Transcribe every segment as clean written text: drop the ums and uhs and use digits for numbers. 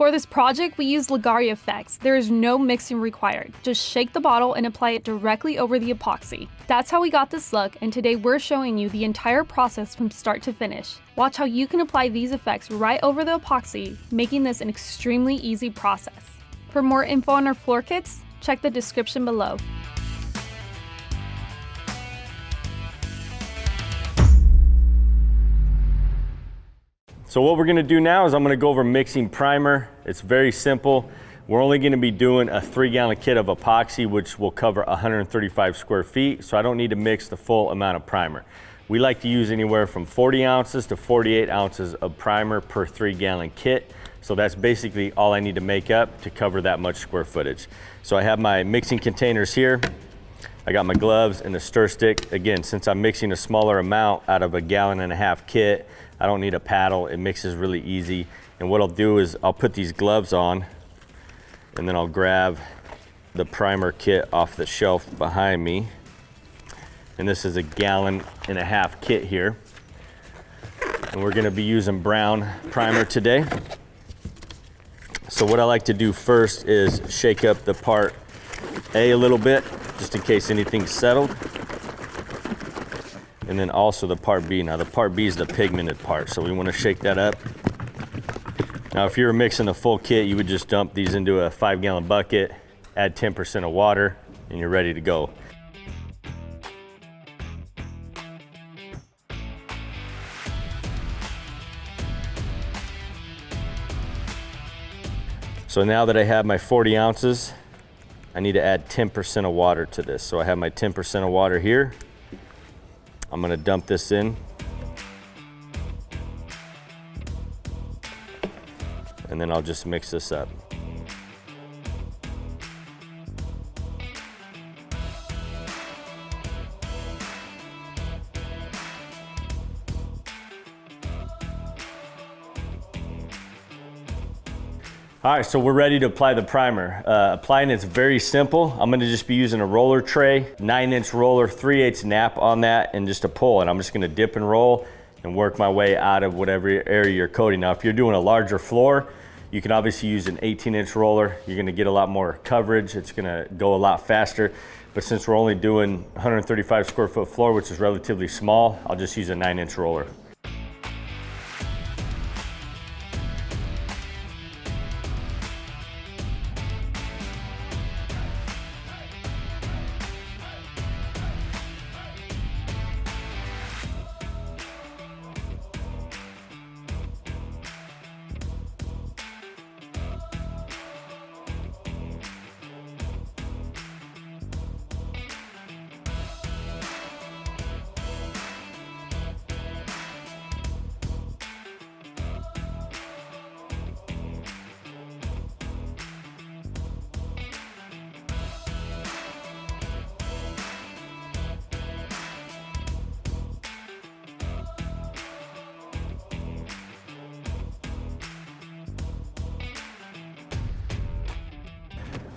For this project, we used Leggari Effects. There is no mixing required. Just shake the bottle and apply it directly over the epoxy. That's how we got this look, and today we're showing you the entire process from start to finish. Watch how you can apply these effects right over the epoxy, making this an extremely easy process. For more info on our floor kits, check the description below. So what we're gonna do now is I'm gonna go over mixing primer. It's very simple. We're only gonna be doing a 3-gallon kit of epoxy, which will cover 135 square feet, so I don't need to mix the full amount of primer. We like to use anywhere from 40 ounces to 48 ounces of primer per 3-gallon kit. So that's basically all I need to make up to cover that much square footage. So I have my mixing containers here. I got my gloves and the stir stick. Again, since I'm mixing a smaller amount out of a 1.5 gallon kit, I don't need a paddle. It mixes really easy. And what I'll do is I'll put these gloves on and then I'll grab the primer kit off the shelf behind me. And this is a 1.5 gallon kit here. And we're gonna be using brown primer today. So what I like to do first is shake up the part A a little bit, just in case anything's settled. And then also the part B. Now the part B is the pigmented part, so we want to shake that up. Now if you were mixing the full kit, you would just dump these into a 5-gallon bucket, add 10% of water, and you're ready to go. So now that I have my 40 ounces, I need to add 10% of water to this. So I have my 10% of water here. I'm gonna dump this in. And then I'll just mix this up. All right, so we're ready to apply the primer. Applying it's very simple. I'm gonna just be using a roller tray, 9-inch roller, 3/8 nap on that, and just a pull. And I'm just gonna dip and roll and work my way out of whatever area you're coating. Now, if you're doing a larger floor, you can obviously use an 18-inch roller. You're gonna get a lot more coverage. It's gonna go a lot faster. But since we're only doing 135 square foot floor, which is relatively small, I'll just use a 9-inch roller.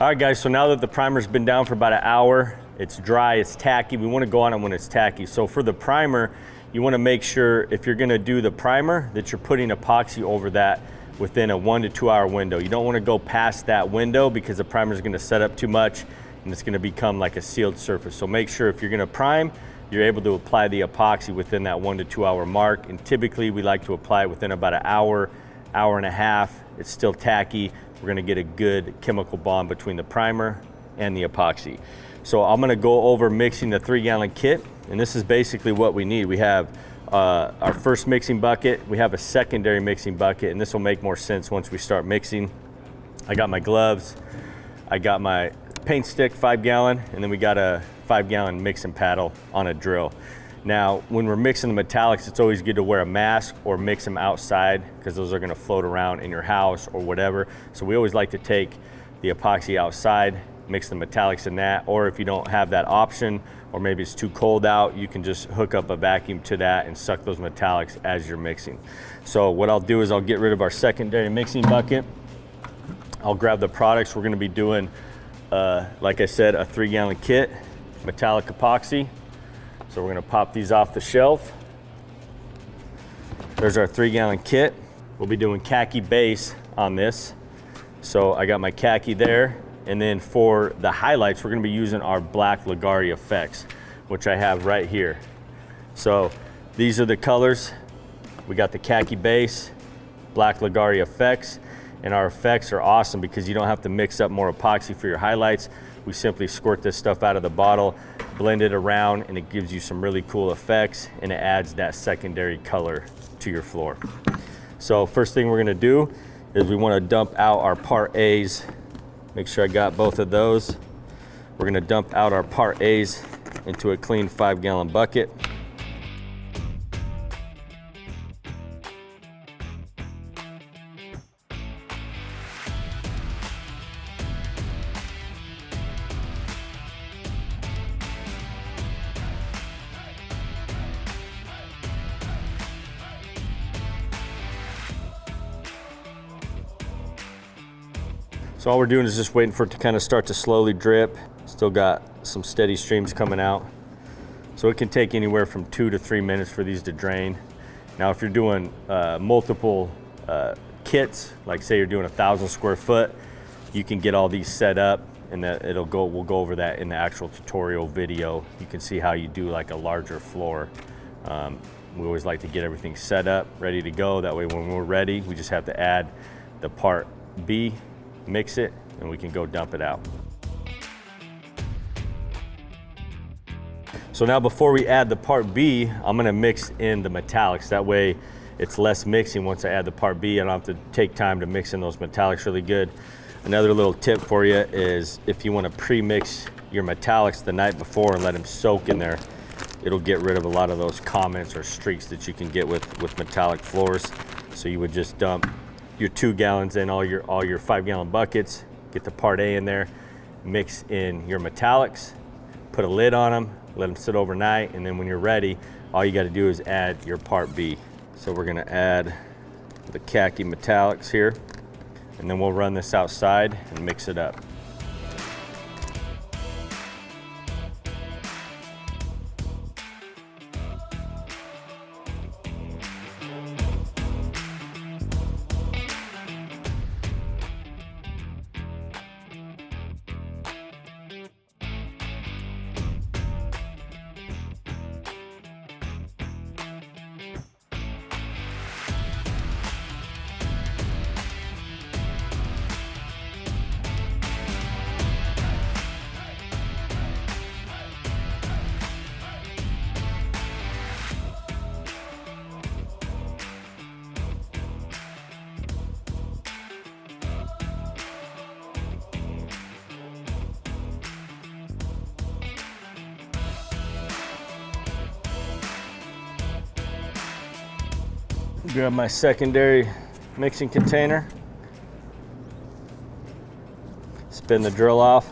All right guys, so now that the primer's been down for about an hour, it's dry, it's tacky. We wanna go on it when it's tacky. So for the primer, you wanna make sure if you're gonna do the primer that you're putting epoxy over that within a 1 to 2 hour window. You don't wanna go past that window because the primer's gonna set up too much and it's gonna become like a sealed surface. So make sure if you're gonna prime, you're able to apply the epoxy within that 1 to 2 hour mark. And typically we like to apply it within about an hour, hour and a half. It's still tacky. We're gonna get a good chemical bond between the primer and the epoxy. So I'm gonna go over mixing the 3-gallon kit, and this is basically what we need. We have our first mixing bucket, we have a secondary mixing bucket, and this will make more sense once we start mixing. I got my gloves, I got my paint stick, 5-gallon, and then we got a 5-gallon mixing paddle on a drill. Now, when we're mixing the metallics, it's always good to wear a mask or mix them outside because those are gonna float around in your house or whatever. So we always like to take the epoxy outside, mix the metallics in that, or if you don't have that option, or maybe it's too cold out, you can just hook up a vacuum to that and suck those metallics as you're mixing. So what I'll do is I'll get rid of our secondary mixing bucket. I'll grab the products. We're gonna be doing, like I said, a 3-gallon kit, Metallic Epoxy. So we're gonna pop these off the shelf. There's our 3-gallon kit. We'll be doing khaki base on this. So I got my khaki there. And then for the highlights, we're gonna be using our Black Leggari Effects, which I have right here. So these are the colors. We got the khaki base, Black Leggari Effects, and our effects are awesome because you don't have to mix up more epoxy for your highlights. We simply squirt this stuff out of the bottle, blend it around, and it gives you some really cool effects, and it adds that secondary color to your floor. So first thing we're gonna do is we wanna dump out our Part A's. Make sure I got both of those. We're gonna dump out our Part A's into a clean 5-gallon bucket. So all we're doing is just waiting for it to kind of start to slowly drip. Still got some steady streams coming out. So it can take anywhere from 2 to 3 minutes for these to drain. Now if you're doing multiple kits, like say you're doing 1,000 square foot, you can get all these set up, and that we'll go over that in the actual tutorial video. You can see how you do like a larger floor. We always like to get everything set up, ready to go. That way when we're ready, we just have to add the Part B, mix it, and we can go dump it out. So now before we add the Part B, I'm gonna mix in the metallics. That way it's less mixing once I add the Part B. I don't have to take time to mix in those metallics really good. Another little tip for you is if you wanna pre-mix your metallics the night before and let them soak in there, it'll get rid of a lot of those comments or streaks that you can get with metallic floors. So you would just dump your 2 gallons in all your 5-gallon buckets, get the Part A in there, mix in your metallics, put a lid on them, let them sit overnight, and then when you're ready, all you got to do is add your Part B. So we're going to add the khaki metallics here, and then we'll run this outside and mix it up. Grab my secondary mixing container, spin the drill off,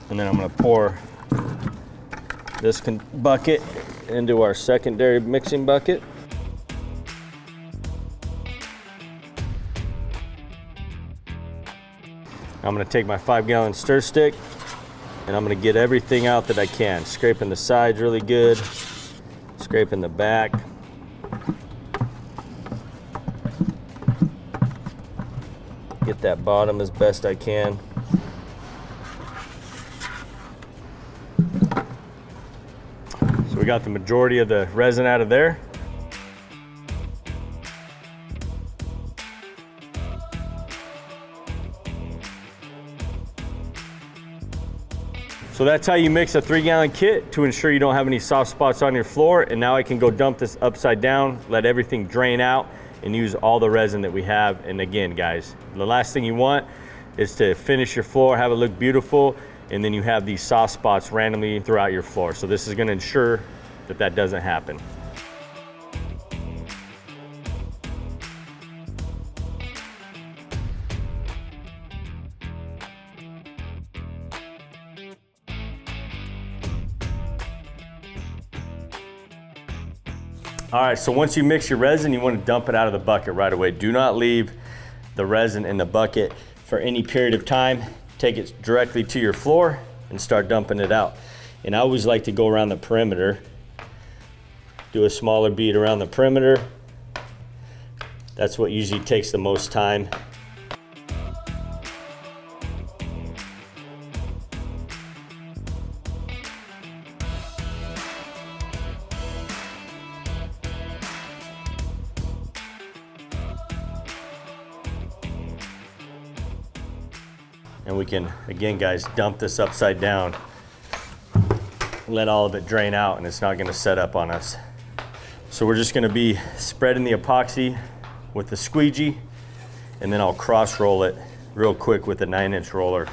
and then I'm going to pour this bucket into our secondary mixing bucket. I'm going to take my 5-gallon stir stick and I'm going to get everything out that I can, scraping the sides really good, scraping the back. Get that bottom as best I can. So we got the majority of the resin out of there. So that's how you mix a 3-gallon kit to ensure you don't have any soft spots on your floor. And now I can go dump this upside down, let everything drain out, and use all the resin that we have. And again, guys, the last thing you want is to finish your floor, have it look beautiful, and then you have these soft spots randomly throughout your floor. So this is gonna ensure that that doesn't happen. All right, so once you mix your resin, you want to dump it out of the bucket right away. Do not leave the resin in the bucket for any period of time. Take it directly to your floor and start dumping it out. And I always like to go around the perimeter, do a smaller bead around the perimeter. That's what usually takes the most time. And we can, again guys, dump this upside down, let all of it drain out, and it's not gonna set up on us. So we're just gonna be spreading the epoxy with the squeegee, and then I'll cross roll it real quick with a 9-inch roller.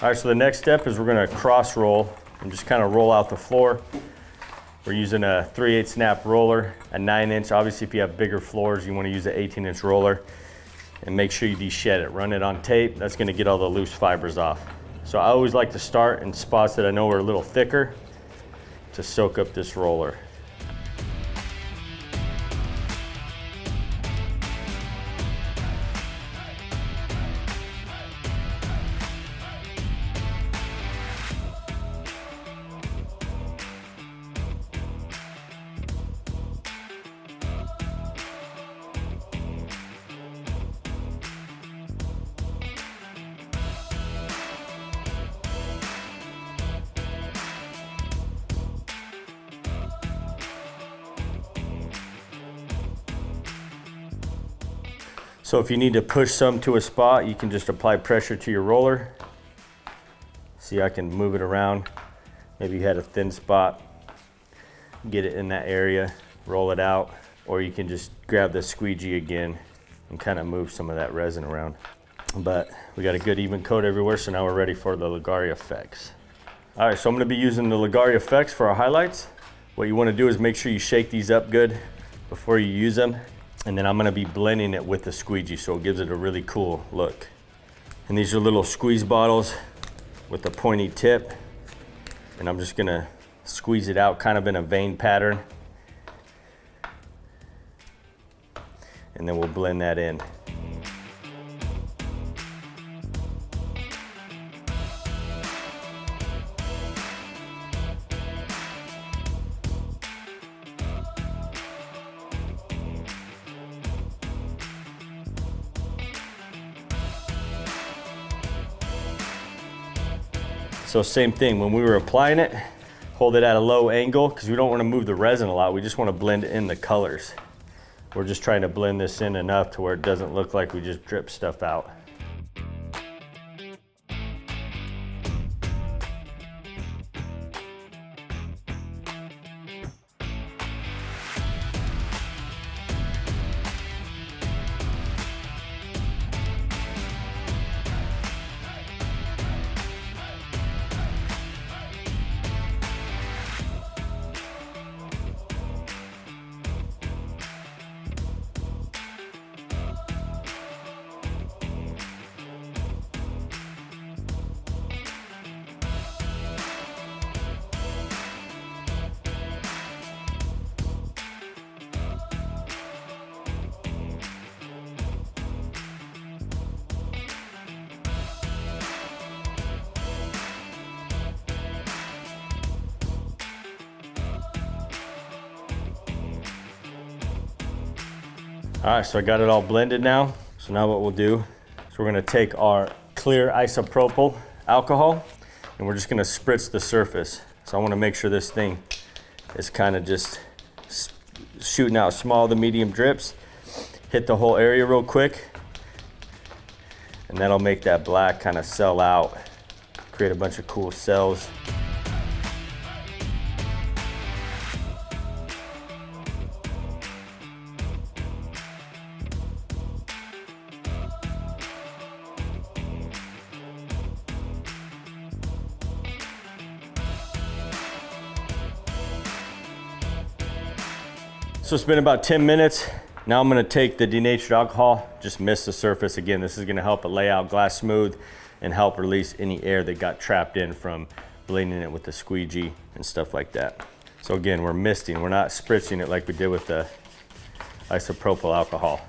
All right, so the next step is we're gonna cross roll and just kind of roll out the floor. We're using a 3/8 snap roller, a 9-inch. Obviously, if you have bigger floors, you wanna use an 18-inch roller, and make sure you de-shed it. Run it on tape. That's gonna get all the loose fibers off. So I always like to start in spots that I know are a little thicker to soak up this roller. So if you need to push some to a spot, you can just apply pressure to your roller. See, I can move it around. Maybe you had a thin spot, get it in that area, roll it out, or you can just grab the squeegee again and kind of move some of that resin around. But we got a good even coat everywhere, so now we're ready for the Leggari Effects. All right, so I'm gonna be using the Leggari Effects for our highlights. What you wanna do is make sure you shake these up good before you use them. And then I'm gonna be blending it with the squeegee, so it gives it a really cool look. And these are little squeeze bottles with a pointy tip. And I'm just gonna squeeze it out kind of in a vein pattern. And then we'll blend that in. So same thing, when we were applying it, hold it at a low angle because we don't want to move the resin a lot. We just want to blend in the colors. We're just trying to blend this in enough to where it doesn't look like we just drip stuff out. All right, so I got it all blended now. So now what we'll do is we're gonna take our clear isopropyl alcohol and we're just gonna spritz the surface. So I wanna make sure this thing is kind of just shooting out small to medium drips. Hit the whole area real quick. And that'll make that black kind of sell out, create a bunch of cool cells. So it's been about 10 minutes. Now I'm gonna take the denatured alcohol, just mist the surface. Again, this is gonna help it lay out glass smooth and help release any air that got trapped in from blending it with the squeegee and stuff like that. So again, we're misting, we're not spritzing it like we did with the isopropyl alcohol.